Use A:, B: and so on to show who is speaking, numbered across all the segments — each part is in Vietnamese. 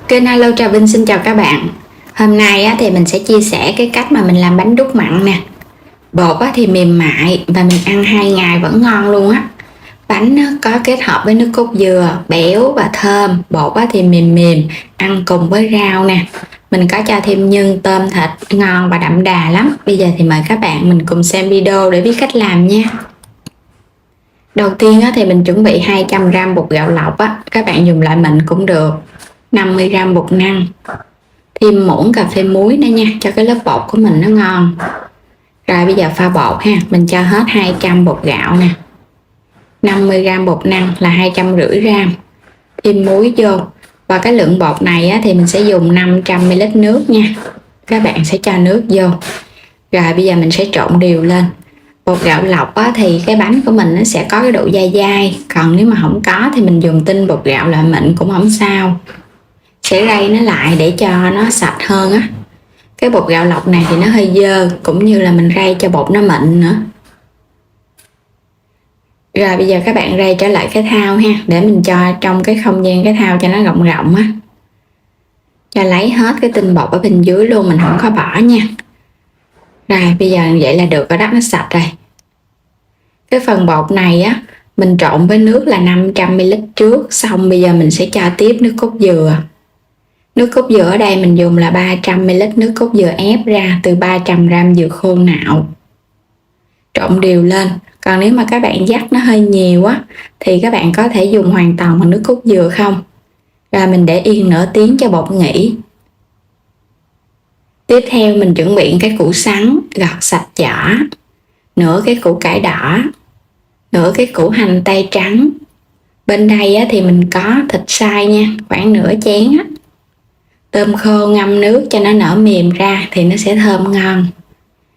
A: Kênh Alo Trà Vinh xin chào các bạn. Hôm nay thì mình sẽ chia sẻ cái cách mà mình làm bánh đúc mặn nè. Bột thì mềm mại và mình ăn 2 ngày vẫn ngon luôn á. Bánh có kết hợp với nước cốt dừa, béo và thơm. Bột thì mềm mềm, ăn cùng với rau nè. Mình có cho thêm nhân, tôm, thịt, ngon và đậm đà lắm. Bây giờ thì mời các bạn mình cùng xem video để biết cách làm nha. Đầu tiên thì mình chuẩn bị 200g bột gạo lọc á. Các bạn dùng loại mịn cũng được. 50g bột năng, thêm muỗng cà phê muối nữa nha, cho cái lớp bột của mình nó ngon. Rồi bây giờ pha bột ha, mình cho hết 200 bột gạo nè, 50g bột năng là 250g, thêm muối vô. Và cái lượng bột này thì mình sẽ dùng 500ml nước nha, các bạn sẽ cho nước vô. Rồi bây giờ mình sẽ trộn đều lên. Bột gạo lọc thì cái bánh của mình nó sẽ có cái độ dai dai, còn nếu mà không có thì mình dùng tinh bột gạo loại mịn cũng không sao, sẽ rây nó lại để cho nó sạch hơn á. Cái bột gạo lọc này thì nó hơi dơ, cũng như là mình rây cho bột nó mịn nữa. Rồi bây giờ các bạn rây trở lại cái thau ha, để mình cho trong cái không gian cái thau cho nó rộng rộng á. Cho lấy hết cái tinh bột ở bên dưới luôn, mình không có bỏ nha. Rồi bây giờ vậy là được rồi đó, nó sạch rồi. Cái phần bột này mình trộn với nước là 500ml trước, xong bây giờ mình sẽ cho tiếp nước cốt dừa. Nước cốt dừa ở đây mình dùng là 300ml nước cốt dừa ép ra từ 300g dừa khô nạo. Trộn đều lên. Còn nếu mà các bạn dắt nó hơi nhiều thì các bạn có thể dùng hoàn toàn bằng nước cốt dừa không. Rồi mình để yên nửa tiếng cho bột nghỉ. Tiếp theo mình chuẩn bị cái củ sắn gọt sạch vỏ, nửa cái củ cải đỏ, nửa cái củ hành tây trắng. Bên đây thì mình có thịt xay nha, khoảng nửa chén Tôm khô ngâm nước cho nó nở mềm ra thì nó sẽ thơm ngon.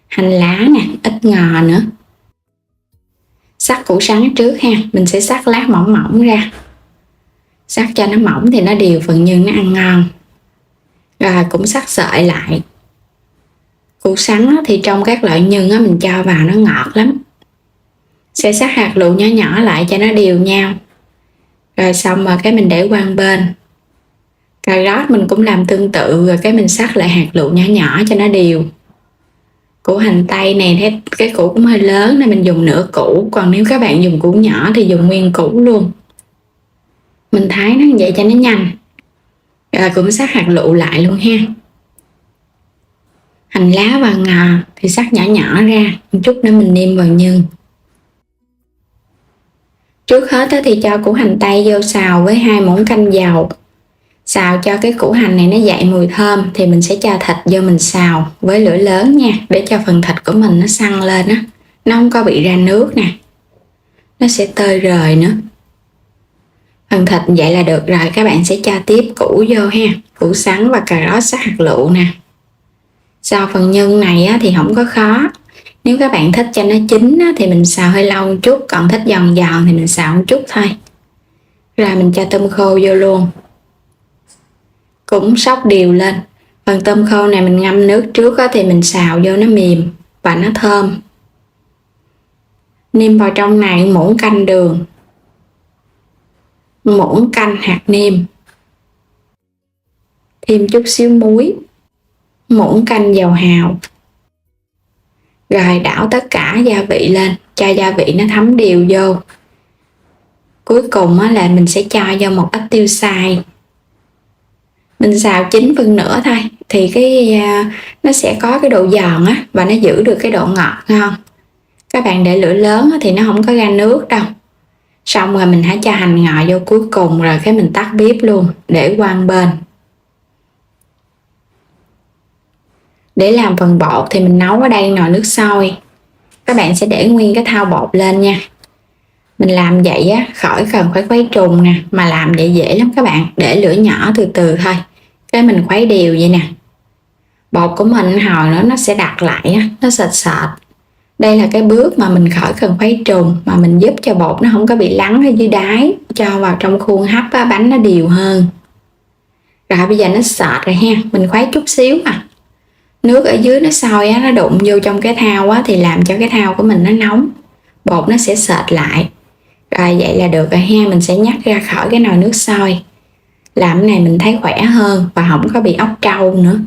A: Hành lá nè, ít ngò nữa. Xắt củ sắn trước ha, mình sẽ xắt lát mỏng mỏng ra. Xắt cho nó mỏng thì nó đều phần nhân nó ăn ngon. Rồi cũng xắt sợi lại. Củ sắn thì trong các loại nhân mình cho vào nó ngọt lắm. Sẽ xắt hạt lựu nhỏ nhỏ lại cho nó đều nhau. Rồi xong rồi cái mình để qua bên. Cà rốt mình cũng làm tương tự, rồi cái mình xắt lại hạt lựu nhỏ nhỏ cho nó đều. Củ hành tây này cái củ cũng hơi lớn nên mình dùng nửa củ, còn nếu các bạn dùng củ nhỏ thì dùng nguyên củ luôn. Mình thái nó vậy cho nó nhanh. Rồi cũng xắt hạt lựu lại luôn ha. Hành lá và ngò thì xắt nhỏ nhỏ ra, một chút nữa mình nêm vào nhân. Trước hết thì cho củ hành tây vô xào với 2 muỗng canh dầu. Xào cho cái củ hành này nó dậy mùi thơm thì mình sẽ cho thịt vô mình xào với lửa lớn nha, để cho phần thịt của mình nó săn lên nó không có bị ra nước nè, nó sẽ tơi rời nữa. Phần thịt vậy là được rồi, các bạn sẽ cho tiếp củ vô ha, củ sắn và cà rốt xắt hạt lựu nè. Xào phần nhân này thì không có khó. Nếu các bạn thích cho nó chín thì mình xào hơi lâu một chút, còn thích giòn giòn thì mình xào một chút thôi. Rồi mình cho tôm khô vô luôn. Cũng xóc đều lên. Phần tôm khô này mình ngâm nước trước thì mình xào vô nó mềm và nó thơm. Nêm vào trong này muỗng canh đường, muỗng canh hạt nêm, thêm chút xíu muối, muỗng canh dầu hào. Rồi đảo tất cả gia vị lên, cho gia vị nó thấm đều vô. Cuối cùng là mình sẽ cho vô một ít tiêu xay. Mình xào 9/2 thôi thì nó sẽ có cái độ giòn và nó giữ được cái độ ngọt ngon. Các bạn để lửa lớn thì nó không có ra nước đâu. Xong rồi mình hãy cho hành ngò vô cuối cùng, rồi cái mình tắt bếp luôn để qua bên. Để làm phần bột thì mình nấu ở đây nồi nước sôi. Các bạn sẽ để nguyên cái thau bột lên nha. Mình làm vậy khỏi cần phải khuấy trùng nè, mà làm vậy dễ lắm các bạn, để lửa nhỏ từ từ thôi. Cái mình khuấy đều vậy nè. Bột của mình hồi nữa nó sẽ đặc lại nó sệt sệt. Đây là cái bước mà mình khỏi cần khuấy trùng, mà mình giúp cho bột nó không có bị lắng ở dưới đáy, cho vào trong khuôn hấp bánh nó đều hơn. Rồi bây giờ nó sệt rồi ha, mình khuấy chút xíu nước ở dưới nó sôi nó đụng vô trong cái thau thì làm cho cái thau của mình nó nóng, bột nó sẽ sệt lại. Rồi vậy là được rồi ha, mình sẽ nhắc ra khỏi cái nồi nước sôi. Làm cái này mình thấy khỏe hơn và không có bị óc trâu nữa.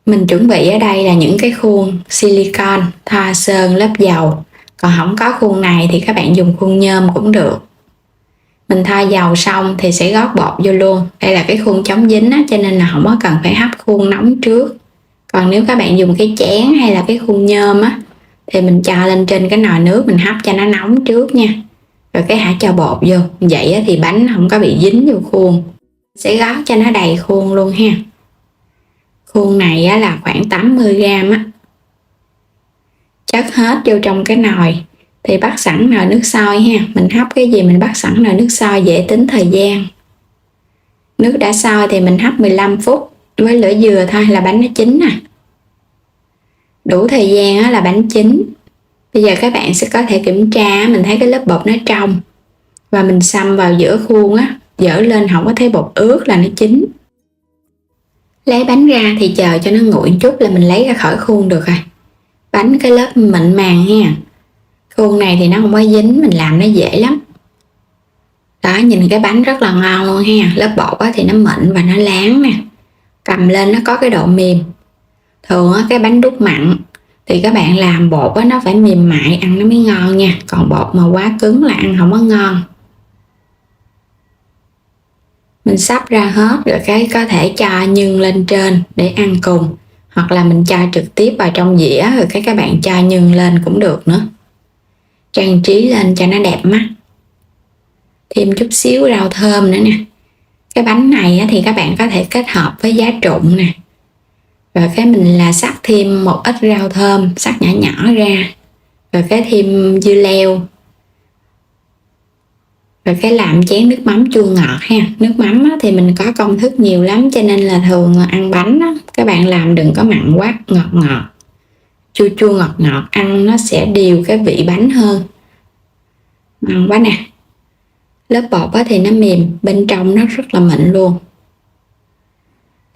A: Mình chuẩn bị ở đây là những cái khuôn silicon, thoa sơn, lớp dầu. Còn không có khuôn này thì các bạn dùng khuôn nhôm cũng được. Mình thoa dầu xong thì sẽ gót bột vô luôn. Đây là cái khuôn chống dính á, cho nên là không có cần phải hấp khuôn nóng trước. Còn nếu các bạn dùng cái chén hay là cái khuôn nhôm á, thì mình cho lên trên cái nồi nước mình hấp cho nó nóng trước nha. Rồi cái hãy cho bột vô. Vậy á, thì bánh không có bị dính vô khuôn. Sẽ gót cho nó đầy khuôn luôn ha. Khuôn này á, là khoảng 80g á. Chất hết vô trong cái nồi. Thì bắt sẵn nồi nước sôi ha. Mình hấp cái gì mình bắt sẵn nồi nước sôi dễ tính thời gian. Nước đã sôi thì mình hấp 15 phút với lửa vừa thôi là bánh nó chín nè. Đủ thời gian á, là bánh chín. Bây giờ các bạn sẽ có thể kiểm tra, mình thấy cái lớp bột nó trong và mình xăm vào giữa khuôn á, dở lên không có thấy bột ướt là nó chín. Lấy bánh ra thì chờ cho nó nguội chút là mình lấy ra khỏi khuôn được rồi. Bánh cái lớp mịn màng ha. Khuôn này thì nó không có dính, mình làm nó dễ lắm. Đó, nhìn cái bánh rất là ngon luôn ha. Lớp bột á thì nó mịn và nó láng nè. Cầm lên nó có cái độ mềm. Thường á, cái bánh đúc mặn thì các bạn làm bột á, nó phải mềm mại ăn nó mới ngon nha. Còn bột mà quá cứng là ăn không có ngon. Mình sắp ra hết rồi cái có thể cho nhân lên trên để ăn cùng. Hoặc là mình cho trực tiếp vào trong dĩa rồi cái các bạn cho nhân lên cũng được nữa. Trang trí lên cho nó đẹp mắt. Thêm chút xíu rau thơm nữa nè. Cái bánh này thì các bạn có thể kết hợp với giá trụng nè. Rồi cái mình là sắc thêm một ít rau thơm, sắc nhỏ nhỏ ra. Rồi cái thêm dưa leo. Rồi cái làm chén nước mắm chua ngọt ha. Nước mắm thì mình có công thức nhiều lắm cho nên là thường ăn bánh đó, các bạn làm đừng có mặn quá, ngọt ngọt. Chua chua ngọt ngọt ăn nó sẽ điều cái vị bánh hơn. Ngon quá nè. Lớp bột thì nó mềm, bên trong nó rất là mịn luôn.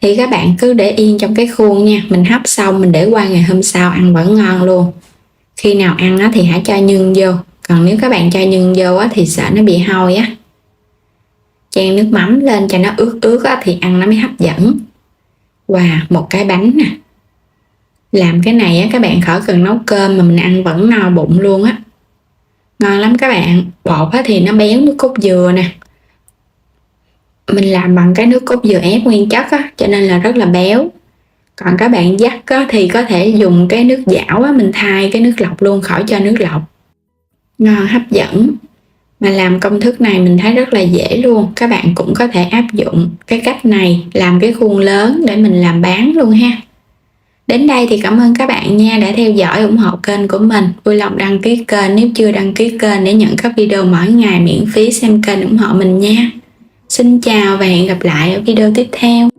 A: Thì các bạn cứ để yên trong cái khuôn nha. Mình hấp xong mình để qua ngày hôm sau ăn vẫn ngon luôn. Khi nào ăn thì hãy cho nhân vô. Còn nếu các bạn cho nhân vô thì sợ nó bị hôi á. Chan nước mắm lên cho nó ướt ướt thì ăn nó mới hấp dẫn. Wow, một cái bánh nè. Làm cái này các bạn khỏi cần nấu cơm mà mình ăn vẫn no bụng luôn á. Ngon lắm các bạn. Bột thì nó béo nước cốt dừa nè. Mình làm bằng cái nước cốt dừa ép nguyên chất cho nên là rất là béo. Còn các bạn dắt thì có thể dùng cái nước dảo mình thay cái nước lọc luôn, khỏi cho nước lọc. Ngon hấp dẫn. Mà làm công thức này mình thấy rất là dễ luôn. Các bạn cũng có thể áp dụng cái cách này làm cái khuôn lớn để mình làm bán luôn ha. Đến đây thì cảm ơn các bạn nha đã theo dõi ủng hộ kênh của mình. Vui lòng đăng ký kênh nếu chưa đăng ký kênh để nhận các video mỗi ngày miễn phí xem kênh ủng hộ mình nha. Xin chào và hẹn gặp lại ở video tiếp theo.